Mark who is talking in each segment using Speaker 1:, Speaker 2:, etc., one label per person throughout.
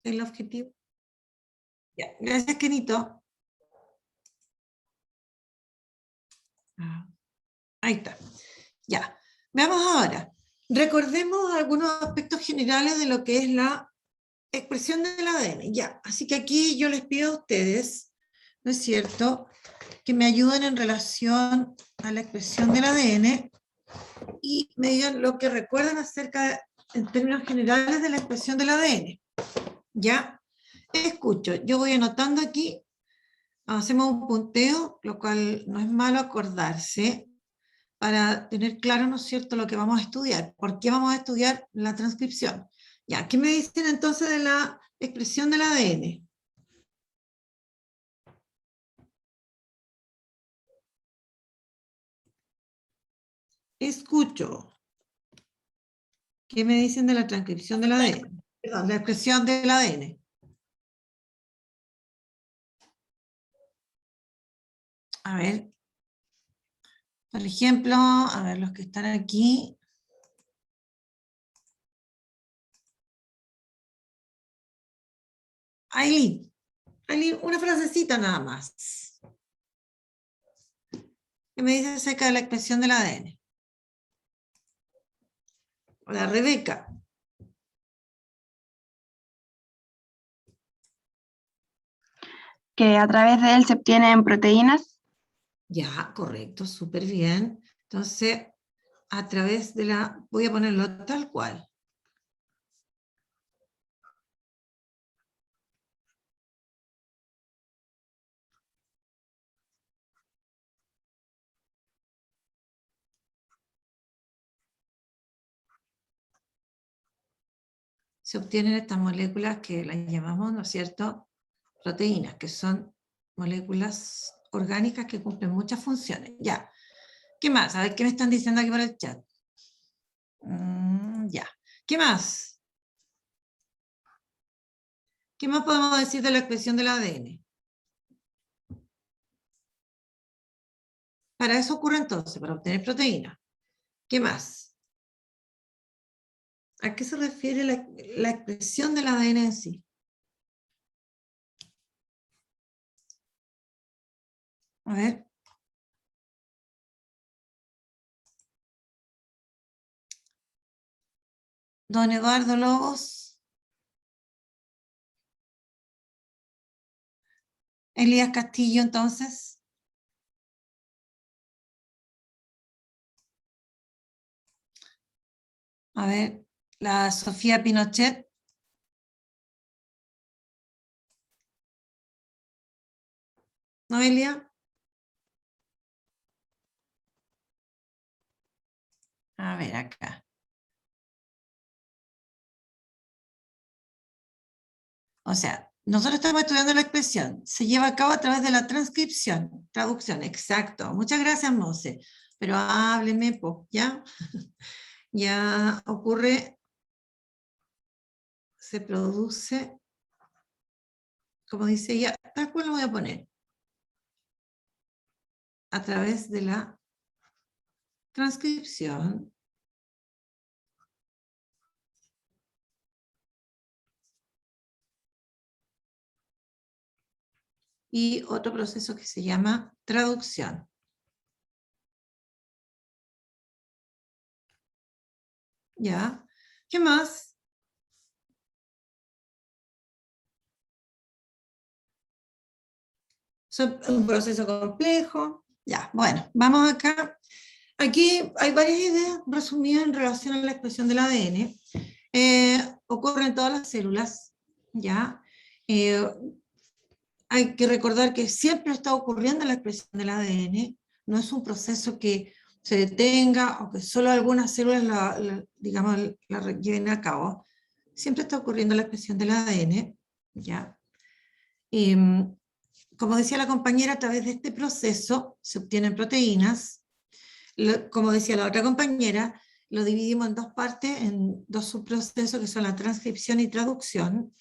Speaker 1: el objetivo? Ya, gracias, Kenito. Ahí está. Ya. Veamos ahora. Recordemos algunos aspectos generales de lo que es la expresión del ADN. Ya, así que aquí yo les pido a ustedes, ¿no es cierto?, que me ayuden en relación a la expresión del ADN y me digan lo que recuerdan acerca, en términos generales, de la expresión del ADN. ¿Ya? Escucho, yo voy anotando aquí, hacemos un punteo, lo cual no es malo acordarse, para tener claro, ¿no es cierto?, lo que vamos a estudiar. ¿Por qué vamos a estudiar la transcripción? Ya, ¿qué me dicen entonces de la expresión del ADN? Escucho. ¿Qué me dicen de la transcripción del ADN? Perdón, la expresión del ADN. A ver. Por ejemplo, a ver, los que están aquí. Aileen, una frasecita nada más. ¿Qué me dice acerca de la expresión del ADN? Hola, Rebeca.
Speaker 2: Que a través de él se obtienen proteínas.
Speaker 1: Ya, correcto, súper bien. Entonces, a través de la... Voy a ponerlo tal cual. Se obtienen estas moléculas que las llamamos, ¿no es cierto?, proteínas, que son moléculas orgánicas que cumplen muchas funciones. Ya. ¿Qué más? A ver, ¿qué me están diciendo aquí por el chat? Ya. ¿Qué más? ¿Qué más podemos decir de la expresión del ADN? Para eso ocurre entonces, para obtener proteína. ¿Qué más? ¿A qué se refiere la expresión del ADN en sí? A ver. Don Eduardo Lobos. Elías Castillo, entonces. A ver, la Sofía Pinochet. Noelia. A ver, acá. O sea, nosotros estamos estudiando la expresión. Se lleva a cabo a través de la transcripción, traducción, exacto. Muchas gracias, Mose. Pero hábleme, ¿ya? Ya ocurre, se produce, como dice ella, tal cual lo voy a poner, a través de la transcripción y otro proceso que se llama traducción. ¿Ya? ¿Qué más? Es un proceso complejo. Ya, bueno, vamos acá. Aquí hay varias ideas resumidas en relación a la expresión del ADN. Ocurre en todas las células, ¿ya? Hay que recordar que siempre está ocurriendo la expresión del ADN, no es un proceso que se detenga o que solo algunas células digamos, la lleven a cabo. Siempre está ocurriendo la expresión del ADN, ¿ya? Como decía la compañera, a través de este proceso se obtienen proteínas. Como decía la otra compañera, lo dividimos en dos partes, en dos subprocesos que son la transcripción y traducción.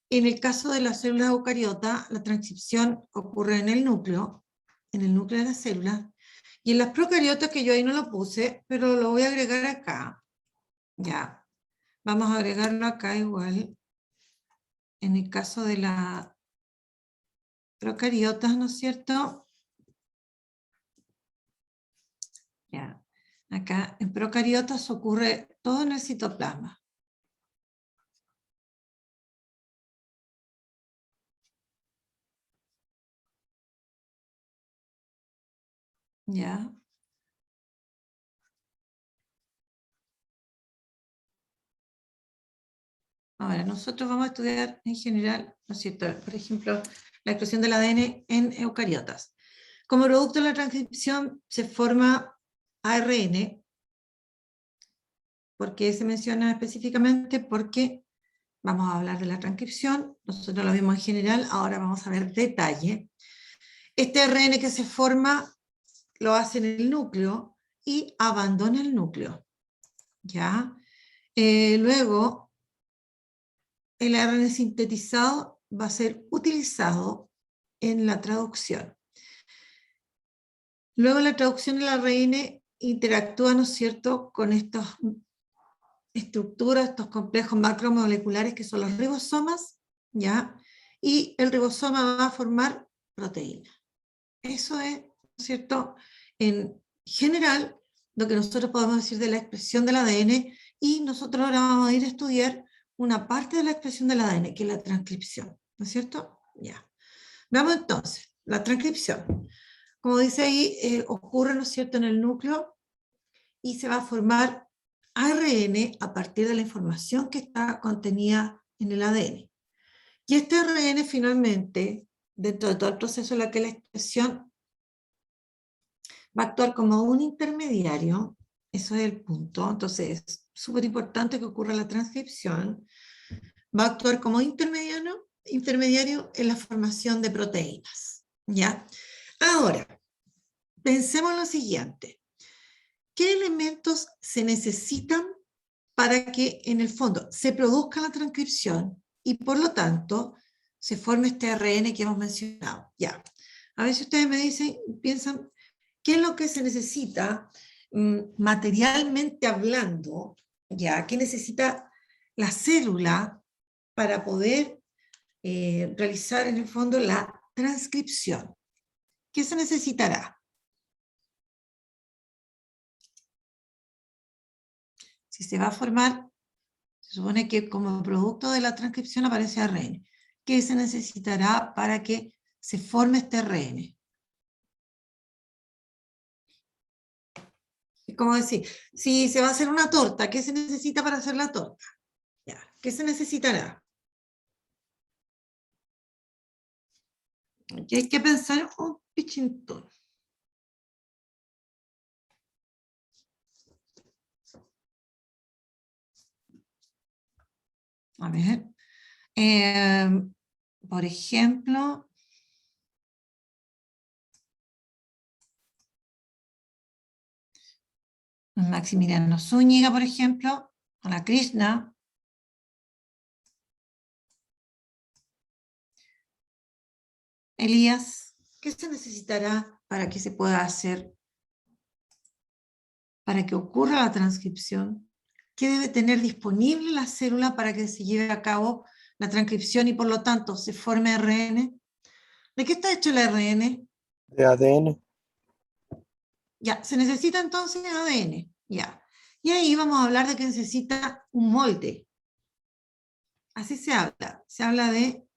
Speaker 1: En el caso de las células eucariotas, la transcripción ocurre en el núcleo de la célula, y en las procariotas, que yo ahí no lo puse, pero lo voy a agregar acá, ya, vamos a agregarlo acá igual, en el caso de las procariotas, ¿no es cierto? Ya. Acá en procariotas ocurre todo en el citoplasma. Ya. Ahora, nosotros vamos a estudiar en general, ¿no es cierto? Por ejemplo, la expresión del ADN en eucariotas. Como producto de la transcripción se forma ARN. ¿Por qué se menciona específicamente? Porque vamos a hablar de la transcripción, nosotros lo vimos en general, ahora vamos a ver detalle. Este ARN que se forma lo hace en el núcleo y abandona el núcleo. ¿Ya? Luego, el ARN sintetizado va a ser utilizado en la traducción. Luego la traducción del ARN interactúa, ¿no es cierto?, con estas estructuras, estos complejos macromoleculares que son los ribosomas, ¿ya? Y el ribosoma va a formar proteína. Eso es, ¿no es cierto?, en general, lo que nosotros podemos decir de la expresión del ADN, y nosotros ahora vamos a ir a estudiar una parte de la expresión del ADN, que es la transcripción, ¿no es cierto? Ya. Veamos entonces, la transcripción. Como dice ahí, ocurre, ¿no es cierto?, en el núcleo, y se va a formar ARN a partir de la información que está contenida en el ADN. Y este ARN finalmente, dentro de todo el proceso en el que la expresión va a actuar como un intermediario, eso es el punto, entonces es súper importante que ocurra la transcripción, va a actuar como intermediario en la formación de proteínas, ¿ya? Ahora, pensemos lo siguiente, ¿qué elementos se necesitan para que en el fondo se produzca la transcripción y por lo tanto se forme este ARN que hemos mencionado? Ya, a ver si ustedes me dicen, piensan, ¿qué es lo que se necesita materialmente hablando? ¿Ya? ¿Qué necesita la célula para poder realizar en el fondo la transcripción? ¿Qué se necesitará? Si se va a formar, se supone que como producto de la transcripción aparece ARN. ¿Qué se necesitará para que se forme este ARN? Es como decir, si se va a hacer una torta, ¿qué se necesita para hacer la torta? Ya. ¿Qué se necesitará? Aquí hay que pensar un pichintón. A ver. Por ejemplo, Maximiliano Zúñiga, por ejemplo, o la Krishna. Elías, ¿qué se necesitará para que se pueda hacer, para que ocurra la transcripción? ¿Qué debe tener disponible la célula para que se lleve a cabo la transcripción y por lo tanto se forme ARN? ¿De qué está hecho el ARN?
Speaker 3: De ADN.
Speaker 1: Ya, se necesita entonces ADN, ya. Y ahí vamos a hablar de que necesita un molde. Así se habla de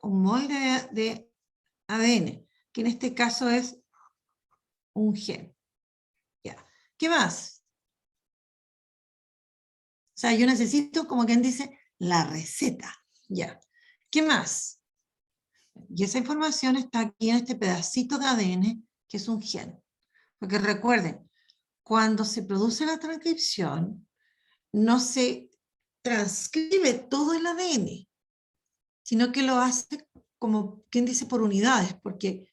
Speaker 1: un molde de ADN, que en este caso es un gen. Ya. ¿Qué más? O sea, yo necesito, como quien dice, la receta. Ya. ¿Qué más? Y esa información está aquí en este pedacito de ADN, que es un gen. Porque recuerden, cuando se produce la transcripción, no se transcribe todo el ADN, sino que lo hace como quien dice por unidades, porque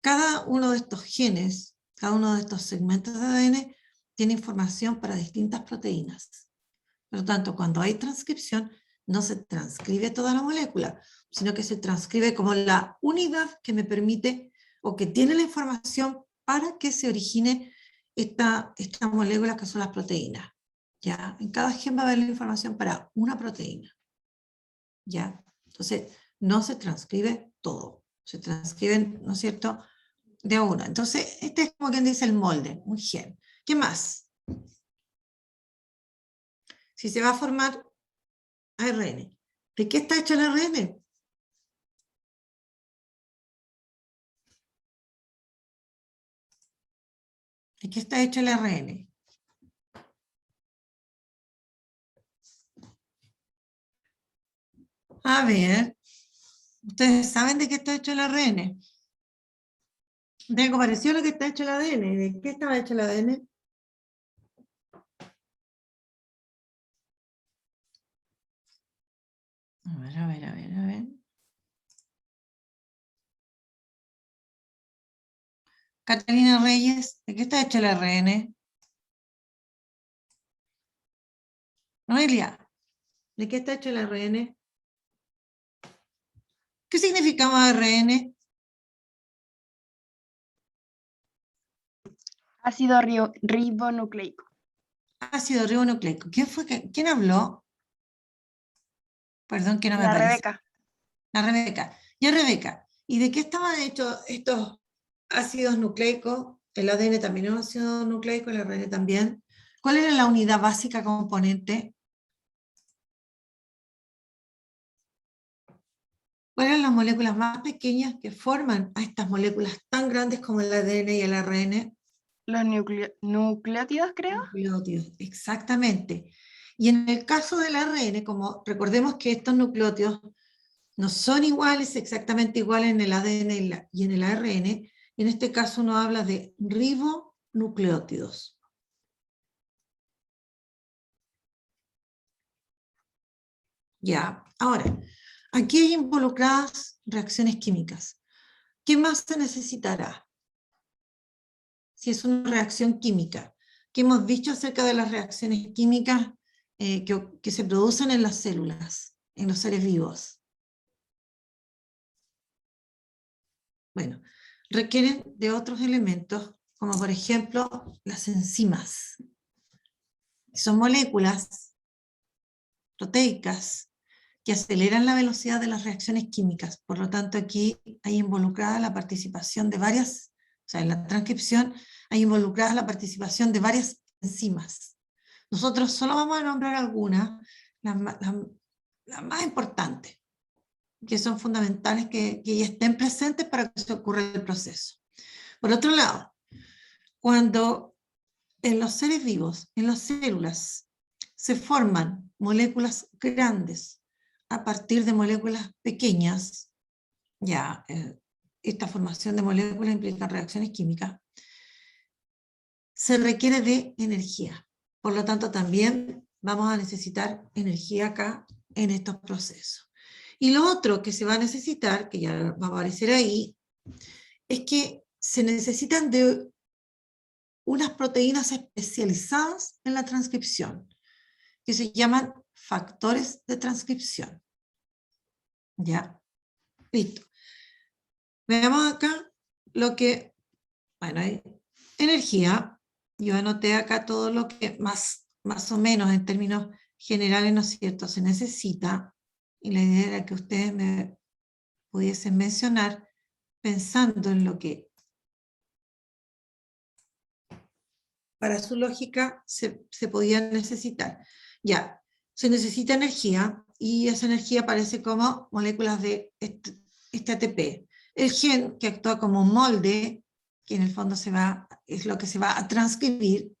Speaker 1: cada uno de estos genes, cada uno de estos segmentos de ADN tiene información para distintas proteínas. Por lo tanto, cuando hay transcripción, no se transcribe toda la molécula, sino que se transcribe como la unidad que me permite o que tiene la información para que se origine esta molécula que son las proteínas. ¿Ya? En cada gen va a haber la información para una proteína. ¿Ya? Entonces, no se transcribe todo, se transcriben, ¿no es cierto?, de a uno. Entonces, este es como quien dice el molde, un gen. ¿Qué más? Si se va a formar ARN, ¿de qué está hecho el ARN? ¿De qué está hecho el ARN? A ver, ¿ustedes saben de qué está hecho el ARN? De algo parecido a lo que está hecho el ADN. ¿De qué estaba hecho el ADN? A ver. Catalina Reyes, ¿de qué está hecho el ARN? Noelia, ¿de qué está hecho el ARN? ¿Qué significaba ARN?
Speaker 2: Ácido ribonucleico.
Speaker 1: Ácido ribonucleico. ¿Quién habló? Perdón que no me
Speaker 2: La
Speaker 1: aparece.
Speaker 2: Rebeca.
Speaker 1: La Rebeca. Ya, Rebeca, ¿y de qué estaban hechos estos ácidos nucleicos? El ADN también es un ácido nucleico, el ARN también. ¿Cuál era la unidad básica componente? ¿Cuáles son las moléculas más pequeñas que forman a estas moléculas tan grandes como el ADN y el ARN?
Speaker 2: Los nucleótidos, creo.
Speaker 1: Nucleótidos, exactamente. Y en el caso del ARN, como recordemos que estos nucleótidos no son iguales, exactamente iguales en el ADN y en el ARN, en este caso uno habla de ribonucleótidos. Ya, ahora, aquí hay involucradas reacciones químicas. ¿Qué más se necesitará? Si es una reacción química. ¿Qué hemos dicho acerca de las reacciones químicas que se producen en las células, en los seres vivos? Bueno, requieren de otros elementos, como por ejemplo las enzimas. Son moléculas proteicas que aceleran la velocidad de las reacciones químicas. Por lo tanto, aquí hay involucrada la participación de varias, o sea, en la transcripción hay involucrada la participación de varias enzimas. Nosotros solo vamos a nombrar algunas, las más importantes, que son fundamentales que estén presentes para que se ocurra el proceso. Por otro lado, cuando en los seres vivos, en las células, se forman moléculas grandes a partir de moléculas pequeñas, ya esta formación de moléculas implica reacciones químicas, se requiere de energía. Por lo tanto, también vamos a necesitar energía acá en estos procesos. Y lo otro que se va a necesitar, que ya va a aparecer ahí, es que se necesitan de unas proteínas especializadas en la transcripción, que se llaman factores de transcripción. ¿Ya? Listo. Veamos acá lo que, bueno, hay energía. Yo anoté acá todo lo que más o menos en términos generales, ¿no es cierto?, se necesita, y la idea era que ustedes me pudiesen mencionar pensando en lo que para su lógica se podía necesitar. Ya, se necesita energía y esa energía aparece como moléculas de este ATP. El gen que actúa como un molde, que en el fondo es lo que se va a transcribir.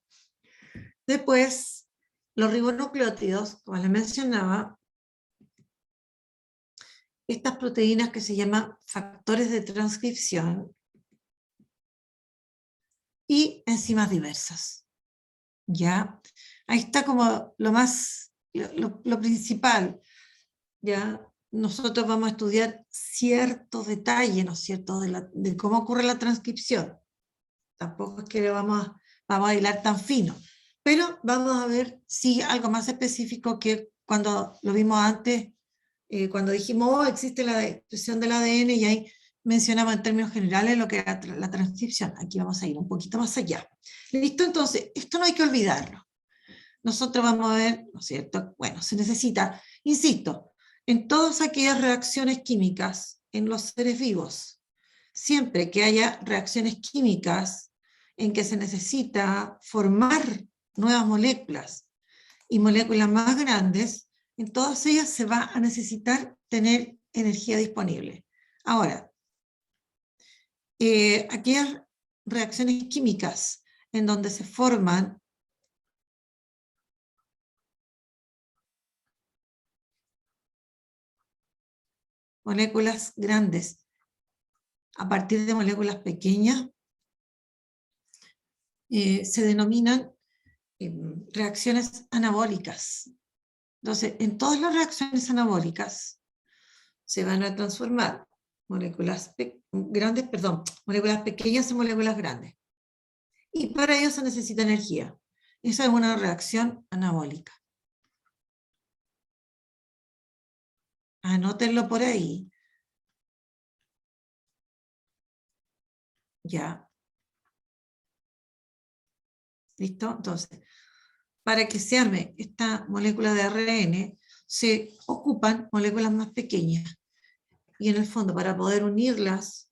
Speaker 1: Después, los ribonucleótidos, como les mencionaba, estas proteínas que se llaman factores de transcripción y enzimas diversas. ¿Ya? Ahí está como lo principal, ¿ya? Nosotros vamos a estudiar ciertos detalles, ¿no es cierto?, de cómo ocurre la transcripción. Tampoco es que vamos a hilar tan fino, pero vamos a ver si algo más específico que cuando lo vimos antes, cuando dijimos, oh, existe la expresión del ADN, y ahí mencionamos en términos generales lo que era la transcripción. Aquí vamos a ir un poquito más allá. ¿Listo? Entonces, esto no hay que olvidarlo. Nosotros vamos a ver, ¿no es cierto? Bueno, se necesita, insisto, en todas aquellas reacciones químicas en los seres vivos. Siempre que haya reacciones químicas en que se necesita formar nuevas moléculas y moléculas más grandes, en todas ellas se va a necesitar tener energía disponible. Ahora, aquellas reacciones químicas en donde se forman moléculas grandes a partir de moléculas pequeñas, se denominan reacciones anabólicas. Entonces, en todas las reacciones anabólicas se van a transformar moléculas moléculas pequeñas en moléculas grandes. Y para ello se necesita energía. Esa es una reacción anabólica. Anótenlo por ahí. Ya. ¿Listo? Entonces, para que se arme esta molécula de ARN, se ocupan moléculas más pequeñas. Y en el fondo, para poder unirlas,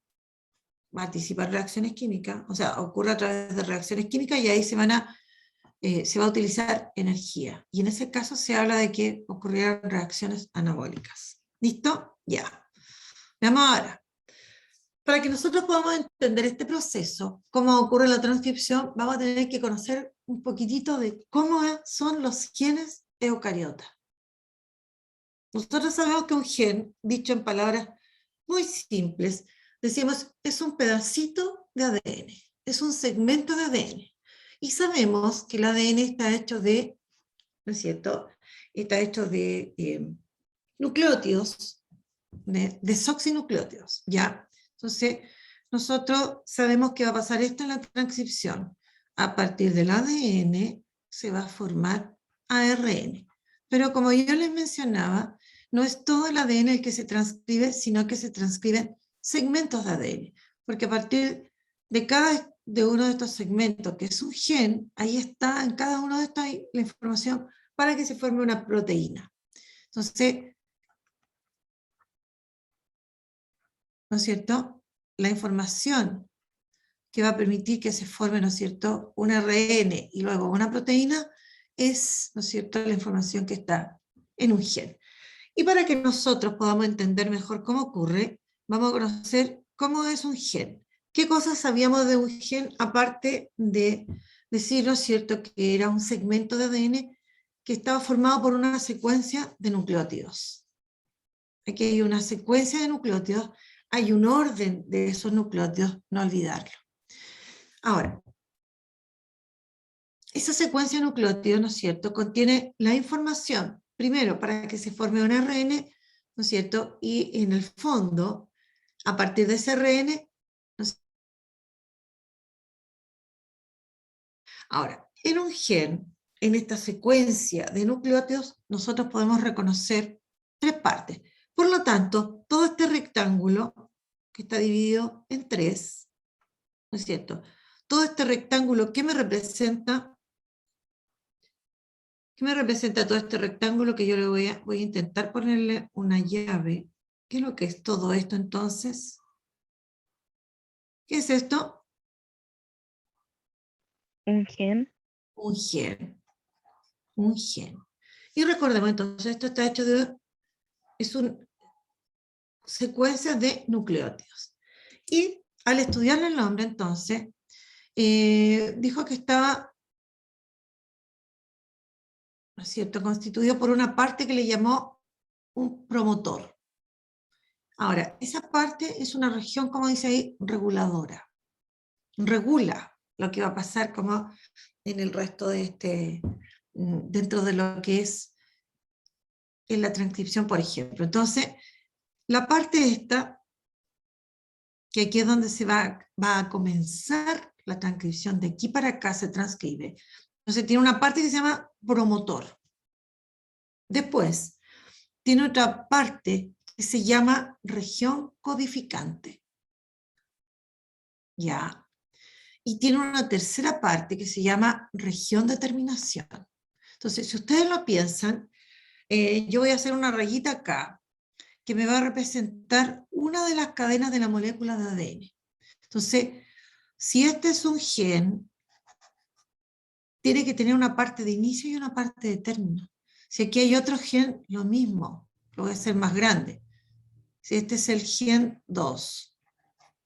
Speaker 1: participar reacciones químicas, o sea, ocurre a través de reacciones químicas y ahí se va a utilizar energía. Y en ese caso se habla de que ocurrieran reacciones anabólicas. ¿Listo? Ya. Veamos ahora. Para que nosotros podamos entender este proceso, cómo ocurre la transcripción, vamos a tener que conocer un poquitito de cómo son los genes eucariotas. Nosotros sabemos que un gen, dicho en palabras muy simples, decimos, es un pedacito de ADN, es un segmento de ADN. Y sabemos que el ADN está hecho de, ¿no es cierto?, está hecho de nucleótidos, de desoxinucleótidos, ¿ya? Entonces, nosotros sabemos que va a pasar esto en la transcripción. A partir del ADN se va a formar ARN. Pero como yo les mencionaba, no es todo el ADN el que se transcribe, sino que se transcriben segmentos de ADN. Porque a partir de cada de uno de estos segmentos, que es un gen, ahí está en cada uno de estos la información para que se forme una proteína. Entonces, ¿no es cierto?, la información que va a permitir que se forme, ¿no es cierto?, un ARN y luego una proteína, es, ¿no es cierto?, la información que está en un gen. Y para que nosotros podamos entender mejor cómo ocurre, vamos a conocer cómo es un gen. ¿Qué cosas sabíamos de un gen aparte de decir, ¿no es cierto?, que era un segmento de ADN que estaba formado por una secuencia de nucleótidos? Aquí hay una secuencia de nucleótidos, hay un orden de esos nucleótidos, no olvidarlo. Ahora, esa secuencia de nucleótidos, ¿no es cierto?, contiene la información, primero, para que se forme un ARN, ¿no es cierto?, y en el fondo, a partir de ese ARN, ¿no es? Ahora, en un gen, en esta secuencia de nucleótidos, nosotros podemos reconocer tres partes. Por lo tanto, todo este rectángulo, que está dividido en tres, ¿no es cierto?, todo este rectángulo, ¿qué me representa? ¿Qué me representa todo este rectángulo? Que yo le voy a intentar ponerle una llave. ¿Qué es lo que es todo esto entonces? ¿Qué es esto?
Speaker 2: Un gen.
Speaker 1: Un gen. Un gen. Y recordemos entonces, esto está hecho de secuencias de nucleótidos. Y al estudiar el nombre entonces, dijo que estaba, ¿no es cierto?, constituido por una parte que le llamó un promotor. Ahora, esa parte es una región, como dice ahí, reguladora. Regula lo que va a pasar como en el resto de dentro de lo que es en la transcripción, por ejemplo. Entonces, la parte esta, que aquí es donde se va a comenzar la transcripción, de aquí para acá se transcribe. Entonces tiene una parte que se llama promotor. Después, tiene otra parte que se llama región codificante. Ya. Y tiene una tercera parte que se llama región de terminación. Entonces, si ustedes lo piensan, yo voy a hacer una rayita acá, que me va a representar una de las cadenas de la molécula de ADN. Entonces, si este es un gen, tiene que tener una parte de inicio y una parte de término. Si aquí hay otro gen, lo mismo, lo voy a hacer más grande. Si este es el gen 2,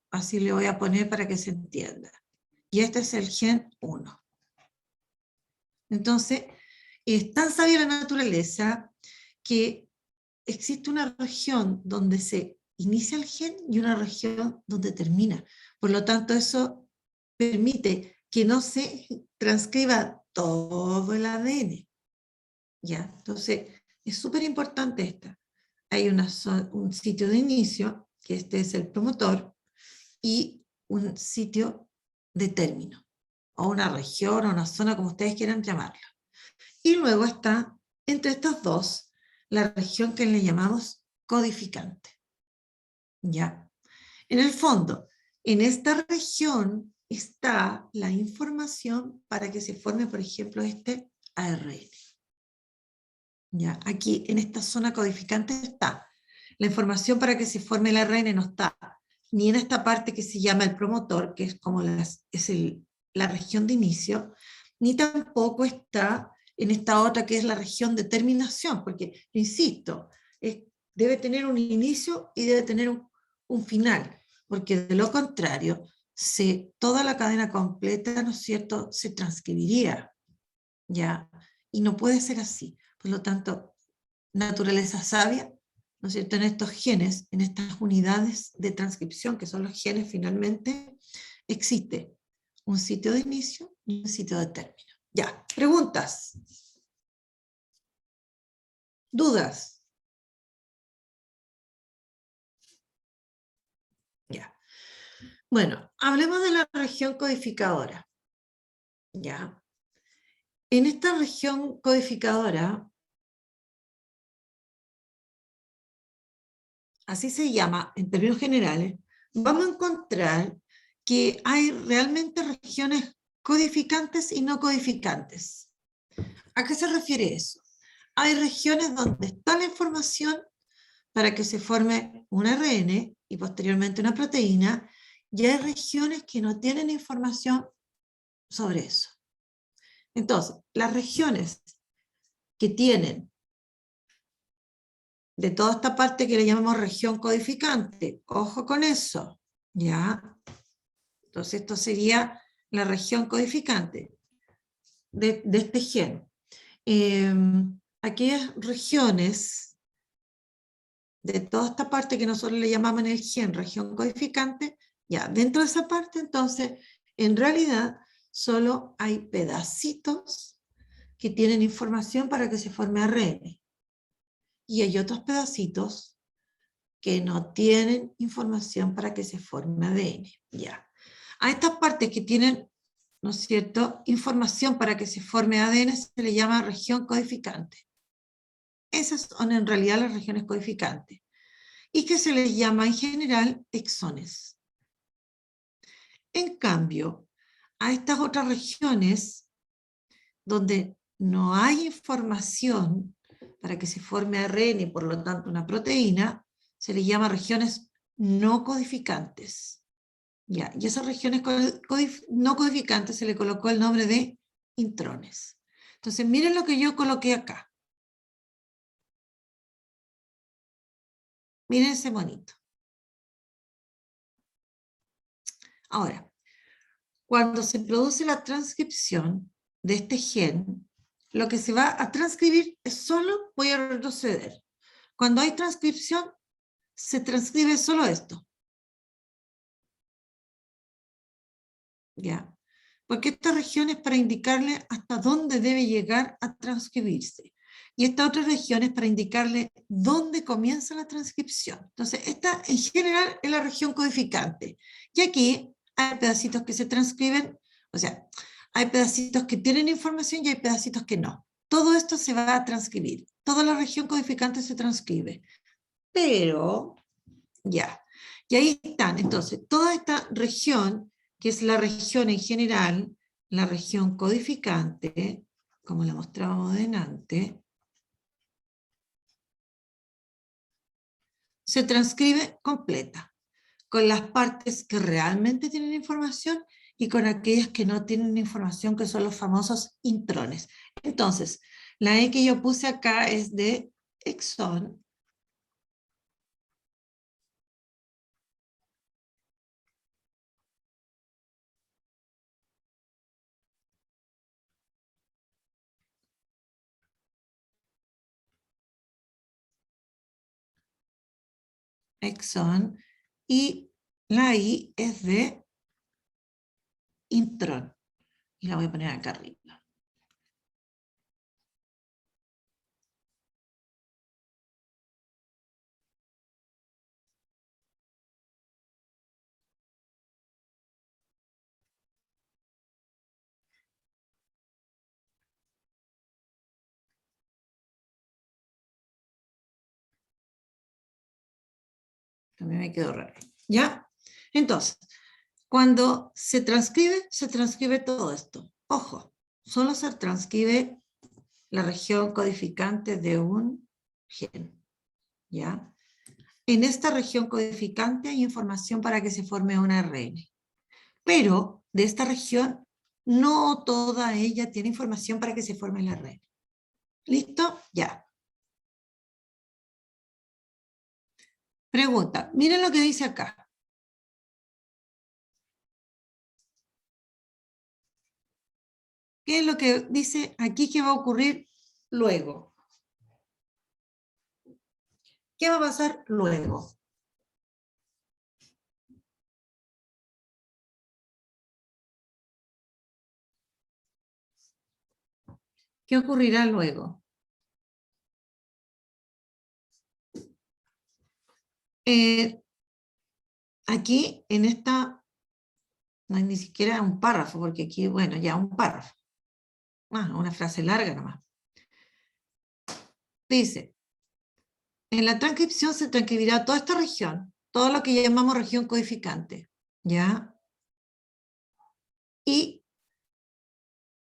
Speaker 1: así le voy a poner para que se entienda. Y este es el gen 1. Entonces, es tan sabia la naturaleza que existe una región donde se inicia el gen y una región donde termina. Por lo tanto, eso permite que no se transcriba todo el ADN. ¿Ya? Entonces, es súper importante esta. Hay un sitio de inicio, que este es el promotor, y un sitio de término, o una región, o una zona, como ustedes quieran llamarla. Y luego está, entre estas dos, la región que le llamamos codificante. ¿Ya? En el fondo, en esta región está la información para que se forme, por ejemplo, este ARN. ¿Ya? Aquí, en esta zona codificante está. La información para que se forme el ARN no está ni en esta parte que se llama el promotor, que es como la región de inicio, ni tampoco está en esta otra que es la región de terminación, porque, insisto, debe tener un inicio y debe tener un final, porque de lo contrario, toda la cadena completa, ¿no es cierto?, se transcribiría, ¿ya? Y no puede ser así. Por lo tanto, naturaleza sabia, ¿no es cierto?, en estos genes, en estas unidades de transcripción, que son los genes finalmente, existe un sitio de inicio y un sitio de término. Ya, preguntas. ¿Dudas? Ya. Bueno, hablemos de la región codificadora. Ya. En esta región codificadora, así se llama en términos generales, vamos a encontrar que hay realmente regiones codificantes y no codificantes. ¿A qué se refiere eso? Hay regiones donde está la información para que se forme un ARN y posteriormente una proteína, y hay regiones que no tienen información sobre eso. Entonces, las regiones que tienen de toda esta parte que le llamamos región codificante, ojo con eso, ¿ya? Entonces, esto sería la región codificante de este gen. Aquellas regiones de toda esta parte que nosotros le llamamos en el gen región codificante, ya, dentro de esa parte, entonces, en realidad, solo hay pedacitos que tienen información para que se forme ARN. Y hay otros pedacitos que no tienen información para que se forme ADN. Ya. A estas partes que tienen, ¿no es cierto?, información para que se forme ADN se le llama región codificante. Esas son en realidad las regiones codificantes. Y que se les llama en general exones. En cambio, a estas otras regiones donde no hay información para que se forme ARN y por lo tanto una proteína, se les llama regiones no codificantes. Ya, y esas regiones no codificantes se le colocó el nombre de intrones. Entonces, miren lo que yo coloqué acá. Miren ese monito. Ahora, cuando se produce la transcripción de este gen, lo que se va a transcribir es solo, voy a retroceder. Cuando hay transcripción, se transcribe solo esto. ¿Ya? Porque esta región es para indicarle hasta dónde debe llegar a transcribirse. Y esta otra región es para indicarle dónde comienza la transcripción. Entonces, esta en general es la región codificante. Y aquí hay pedacitos que se transcriben, o sea, hay pedacitos que tienen información y hay pedacitos que no. Todo esto se va a transcribir. Toda la región codificante se transcribe. Pero, ya. Y ahí están. Entonces, toda esta región, que es la región en general, la región codificante, como la mostrábamos delante, se transcribe completa, con las partes que realmente tienen información y con aquellas que no tienen información, que son los famosos intrones. Entonces, la E que yo puse acá es de exón. Exón, y la I es de intrón. Y la voy a poner acá arriba. También me quedó raro. ¿Ya? Entonces, cuando se transcribe todo esto. Ojo, solo se transcribe la región codificante de un gen. ¿Ya? En esta región codificante hay información para que se forme un ARN. Pero de esta región, no toda ella tiene información para que se forme el ARN. ¿Listo? Ya. Pregunta, miren lo que dice acá. ¿Qué es lo que dice aquí que va a ocurrir luego? ¿Qué va a pasar luego? ¿Qué ocurrirá luego? Aquí, en esta, no hay ni siquiera un párrafo, porque aquí, bueno, ya un párrafo. Una frase larga nomás. Dice, en la transcripción se transcribirá toda esta región, todo lo que llamamos región codificante, ¿ya? Y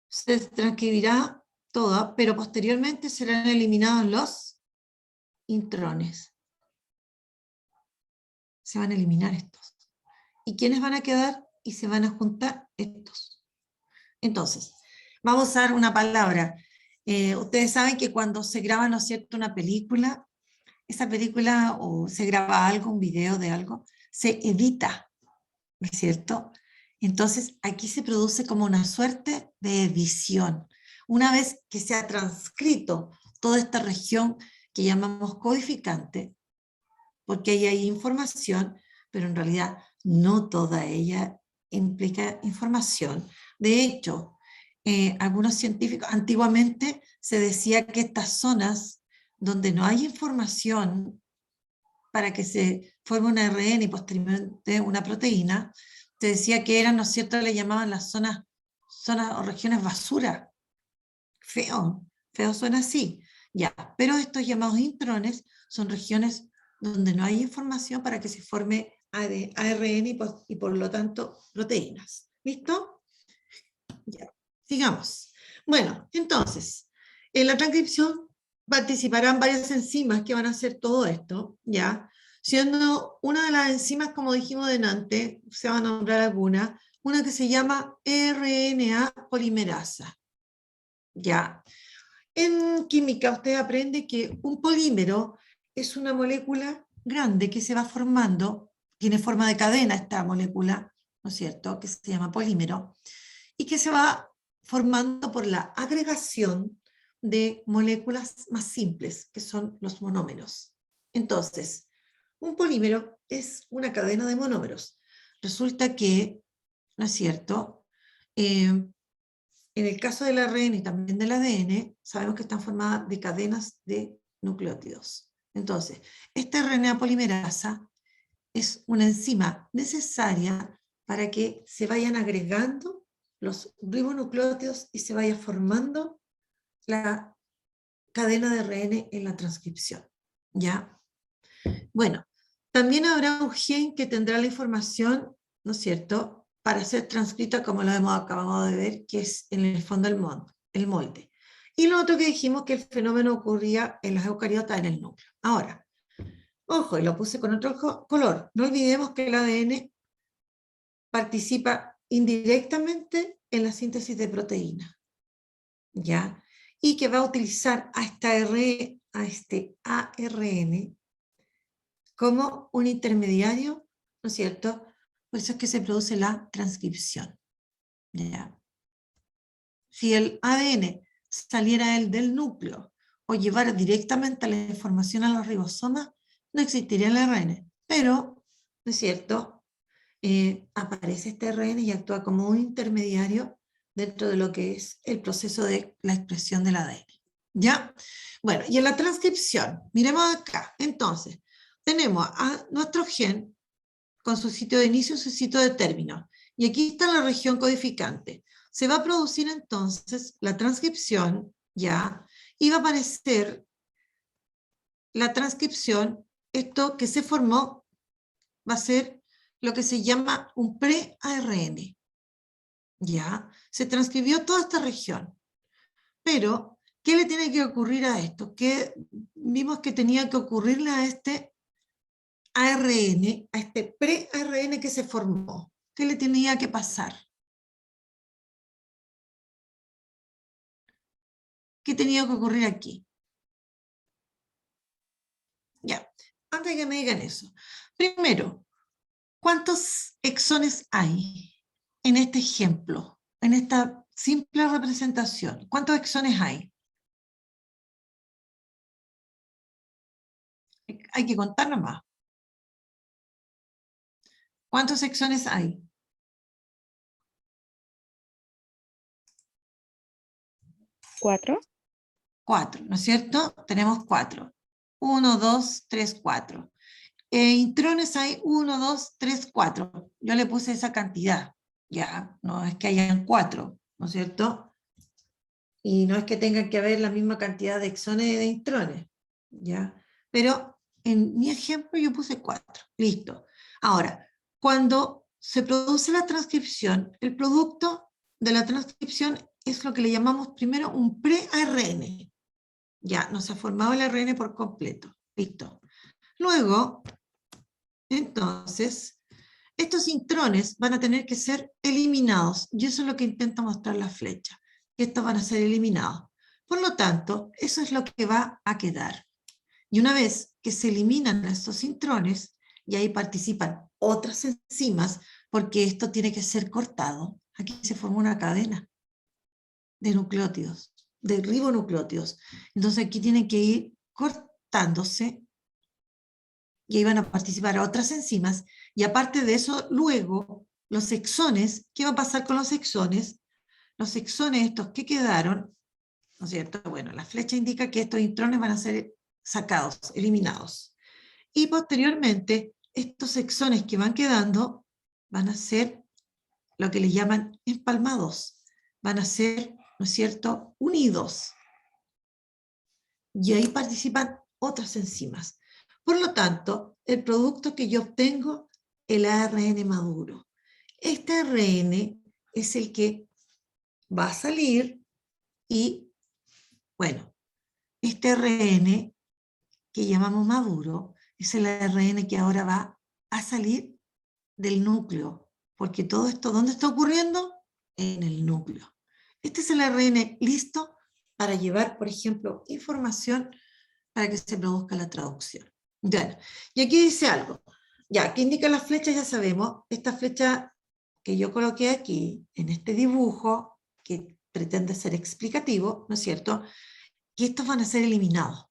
Speaker 1: se transcribirá toda, pero posteriormente serán eliminados los intrones. Se van a eliminar estos. ¿Y quiénes van a quedar? Y se van a juntar estos. Entonces, vamos a usar una palabra. Ustedes saben que cuando se graba, ¿no es cierto?, una película, esa película o se graba algo, un video de algo, se edita, ¿no es cierto? Entonces, aquí se produce como una suerte de edición. Una vez que se ha transcrito toda esta región que llamamos codificante, porque ahí hay información, pero en realidad no toda ella implica información. De hecho, algunos científicos, antiguamente se decía que estas zonas donde no hay información para que se forme un ARN y posteriormente una proteína, se decía que eran, ¿no es cierto?, le llamaban las zonas o regiones basura. Feo, feo suena así, ya. Pero estos llamados intrones son regiones donde no hay información para que se forme ARN y por lo tanto proteínas. ¿Listo? Ya, sigamos. Bueno, entonces, en la transcripción participarán varias enzimas que van a hacer todo esto, ¿ya? Siendo una de las enzimas, como dijimos delante, se va a nombrar alguna, una que se llama RNA polimerasa, ¿ya? En química usted aprende que un polímero es una molécula grande que se va formando, tiene forma de cadena esta molécula, ¿no es cierto?, que se llama polímero, y que se va formando por la agregación de moléculas más simples, que son los monómeros. Entonces, un polímero es una cadena de monómeros. Resulta que, ¿no es cierto?, en el caso del ARN y también del ADN, sabemos que están formadas de cadenas de nucleótidos. Entonces, esta RNA polimerasa es una enzima necesaria para que se vayan agregando los ribonucleótidos y se vaya formando la cadena de ARN en la transcripción. ¿Ya? Bueno, también habrá un gen que tendrá la información, ¿no es cierto?, para ser transcrita, como lo hemos acabado de ver, que es en el fondo el molde. Y lo otro que dijimos, que el fenómeno ocurría en las eucariotas en el núcleo. Ahora, Ojo, y lo puse con otro color. No olvidemos que el ADN participa indirectamente en la síntesis de proteínas, ¿ya? Y que va a utilizar a este ARN como un intermediario, ¿no es cierto? Por eso es que se produce la transcripción, ¿ya? Si el ADN saliera él del núcleo o llevara directamente la información a los ribosomas, no existiría el ARN. Pero, ¿no es cierto? Aparece este ARN y actúa como un intermediario dentro de lo que es el proceso de la expresión del ADN. ¿Ya? Bueno, y en la transcripción, miremos acá. Entonces, tenemos a nuestro gen con su sitio de inicio y su sitio de término. Y aquí está la región codificante. Se va a producir entonces la transcripción, ¿ya? Y va a aparecer la transcripción, esto que se formó va a ser lo que se llama un pre-ARN, ¿ya? Se transcribió toda esta región. Pero, ¿qué le tiene que ocurrir a esto? ¿Qué vimos que tenía que ocurrirle a este ARN, a este pre-ARN que se formó? ¿Qué le tenía que pasar? ¿Qué tenía que ocurrir aquí? Ya, antes de que me digan eso. Primero, ¿cuántos exones hay en este ejemplo? En esta simple representación. ¿Cuántos exones hay? Hay que contar nomás. ¿Cuántos exones hay?
Speaker 2: 4.
Speaker 1: 4, ¿no es cierto? Tenemos 4. 1, 2, 3, 4. Intrones hay 1, 2, 3, 4. Yo le puse esa cantidad. Ya, no es que hayan 4, ¿no es cierto? Y no es que tengan que haber la misma cantidad de exones y de intrones, ¿ya? Pero en mi ejemplo yo puse 4, listo. Ahora, cuando se produce la transcripción, el producto de la transcripción es lo que le llamamos primero un pre-ARN. Ya, no se ha formado el ARN por completo, listo. Luego, entonces, estos intrones van a tener que ser eliminados, y eso es lo que intenta mostrar la flecha, que estos van a ser eliminados. Por lo tanto, eso es lo que va a quedar. Y una vez que se eliminan estos intrones, y ahí participan otras enzimas, porque esto tiene que ser cortado, aquí se forma una cadena de nucleótidos, de ribonucleótidos. Entonces aquí tienen que ir cortándose y ahí van a participar otras enzimas, y aparte de eso, luego, los exones, ¿qué va a pasar con los exones? Los exones estos que quedaron, ¿no es cierto? Bueno, la flecha indica que estos intrones van a ser sacados, eliminados. Y posteriormente, estos exones que van quedando van a ser lo que le llaman empalmados, van a ser, ¿no es cierto?, unidos. Y ahí participan otras enzimas. Por lo tanto, el producto que yo obtengo, el ARN maduro. Este ARN es el que va a salir y, bueno, este ARN que llamamos maduro es el ARN que ahora va a salir del núcleo, porque todo esto, ¿dónde está ocurriendo? En el núcleo. Este es el ARN listo para llevar, por ejemplo, información para que se produzca la traducción. Bueno, y aquí dice algo. Ya, ¿qué indica la flecha? Ya sabemos, esta flecha que yo coloqué aquí, en este dibujo, que pretende ser explicativo, ¿no es cierto? Que estos van a ser eliminados.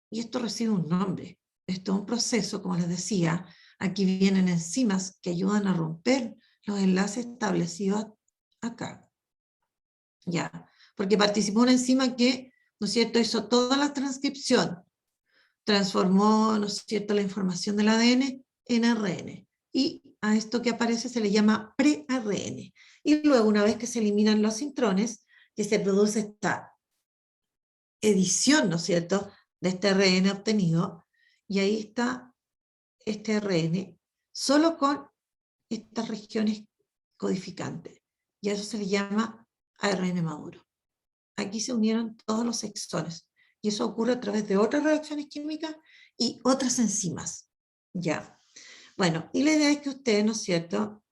Speaker 1: Y esto recibe un nombre. Esto es un proceso, como les decía. Aquí vienen enzimas que ayudan a romper los enlaces establecidos acá. Ya, porque participó una enzima que, ¿no es cierto?, hizo toda la transcripción, transformó, ¿no es cierto?, la información del ADN en ARN. Y a esto que aparece se le llama pre-ARN. Y luego, una vez que se eliminan los intrones, que se produce esta edición, ¿no es cierto?, de este ARN obtenido, y ahí está este ARN, solo con estas regiones codificantes. Y a eso se le llama ARN maduro. Aquí se unieron todos los exones. Y eso ocurre a través de otras reacciones químicas y otras enzimas. Ya. Bueno, y la idea es que ustedes, ¿no es cierto?,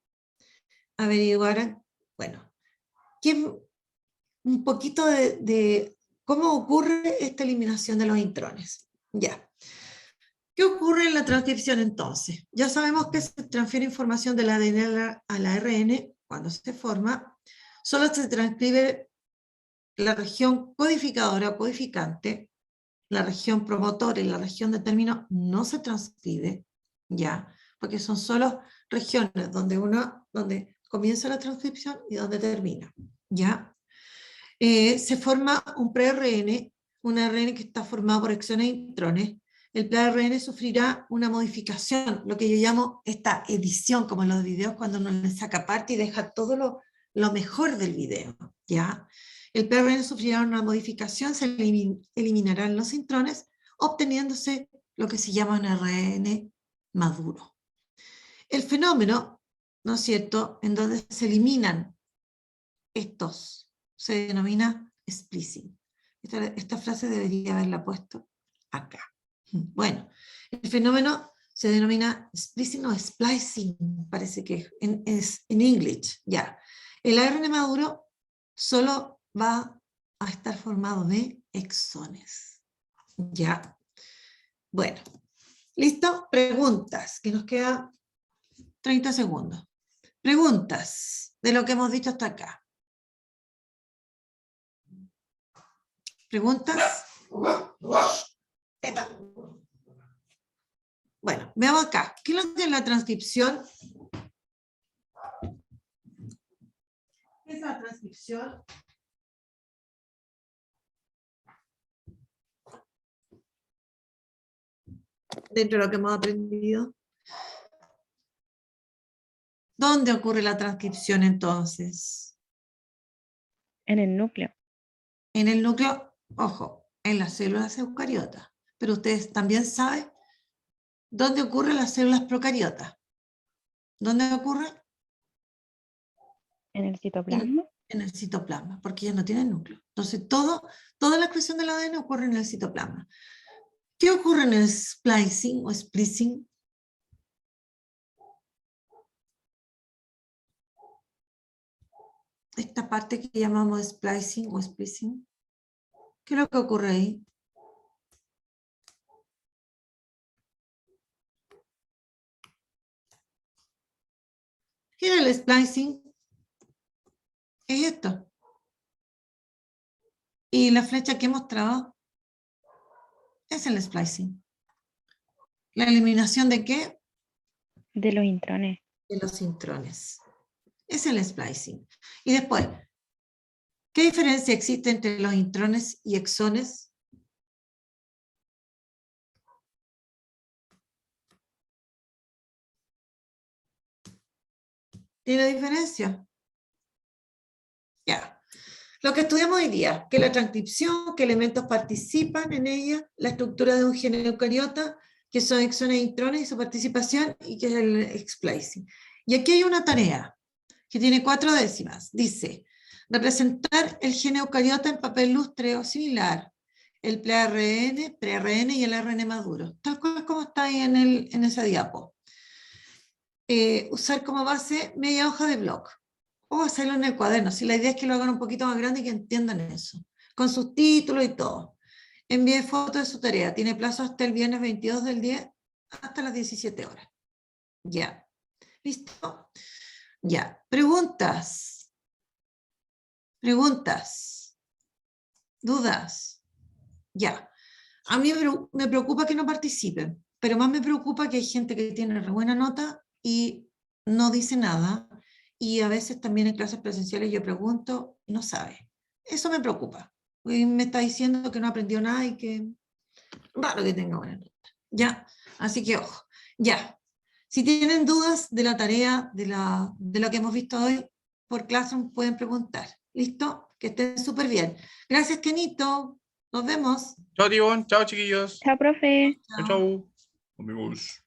Speaker 1: averiguaran, bueno, un poquito de cómo ocurre esta eliminación de los intrones. Ya. ¿Qué ocurre en la transcripción entonces? Ya sabemos que se transfiere información del ADN al ARN cuando se forma. Solo se transcribe la región codificadora o codificante, la región promotora y la región de término no se transcribe, ya, porque son solo regiones donde comienza la transcripción y donde termina, ya. Se forma un pre-ARN, un ARN que está formado por exones e intrones. El pre-ARN sufrirá una modificación, lo que yo llamo esta edición, como en los videos cuando uno le saca parte y deja todo lo mejor del video, ¿ya? El pre-ARN sufrirá una modificación, se eliminarán los intrones, obteniéndose lo que se llama un ARN maduro. El fenómeno, ¿no es cierto?, en donde se eliminan estos, se denomina splicing. Esta frase debería haberla puesto acá. Bueno, el fenómeno se denomina splicing o splicing, parece que es en English, ya. El ARN maduro solo va a estar formado de exones, ya. Bueno, ¿listo? Preguntas, que nos queda 30 segundos. Preguntas de lo que hemos dicho hasta acá. ¿Preguntas? Bueno, veamos acá. ¿Qué es lo que es la transcripción? ¿Qué es la transcripción? Dentro de lo que hemos aprendido. ¿Dónde ocurre la transcripción entonces?
Speaker 2: En el núcleo.
Speaker 1: En el núcleo, ojo, en las células eucariotas. Pero ustedes también saben dónde ocurren las células procariotas. ¿Dónde ocurre?
Speaker 2: En el citoplasma.
Speaker 1: En el citoplasma, porque ellas no tienen núcleo. Entonces, toda la expresión del ADN ocurre en el citoplasma. ¿Qué ocurre en el splicing o splicing? Esta parte que llamamos splicing o splicing. ¿Qué es lo que ocurre ahí? ¿Qué era el splicing? Es esto. Y la flecha que he mostrado es el splicing. ¿La eliminación de qué?
Speaker 2: De los intrones.
Speaker 1: De los intrones. Es el splicing. Y después, ¿qué diferencia existe entre los intrones y exones? ¿Tiene diferencia? Ya. Lo que estudiamos hoy día, que la transcripción, qué elementos participan en ella, la estructura de un gen eucariota, que son exones e intrones y su participación, y que es el splicing. Y aquí hay una tarea que tiene 4 décimas. Dice, representar el gen eucariota en papel lustre o similar, el pre-ARN y el ARN maduro, tal cual como está ahí en esa diapo. Usar como base media hoja de blog, o hacerlo en el cuaderno, si la idea es que lo hagan un poquito más grande y que entiendan eso, con sus títulos y todo. Envíe fotos de su tarea, tiene plazo hasta el viernes 22 del 10 hasta las 17 horas. Ya, ¿listo? Ya, preguntas. Preguntas. Dudas. Ya. A mí me preocupa que no participen, pero más me preocupa que hay gente que tiene re buena nota y no dice nada, y a veces también en clases presenciales yo pregunto y no sabe. Eso me preocupa. Y me está diciendo que no aprendió nada y que raro que tenga buena nota. Ya, así que ojo. Ya. Si tienen dudas de la tarea, de lo que hemos visto hoy por Classroom, pueden preguntar. ¿Listo? Que estén súper bien. Gracias, Kenito. Nos vemos.
Speaker 3: Chao, Tibón. Chao, chiquillos.
Speaker 2: Chao, profe.
Speaker 3: Chao, chao. Amigos.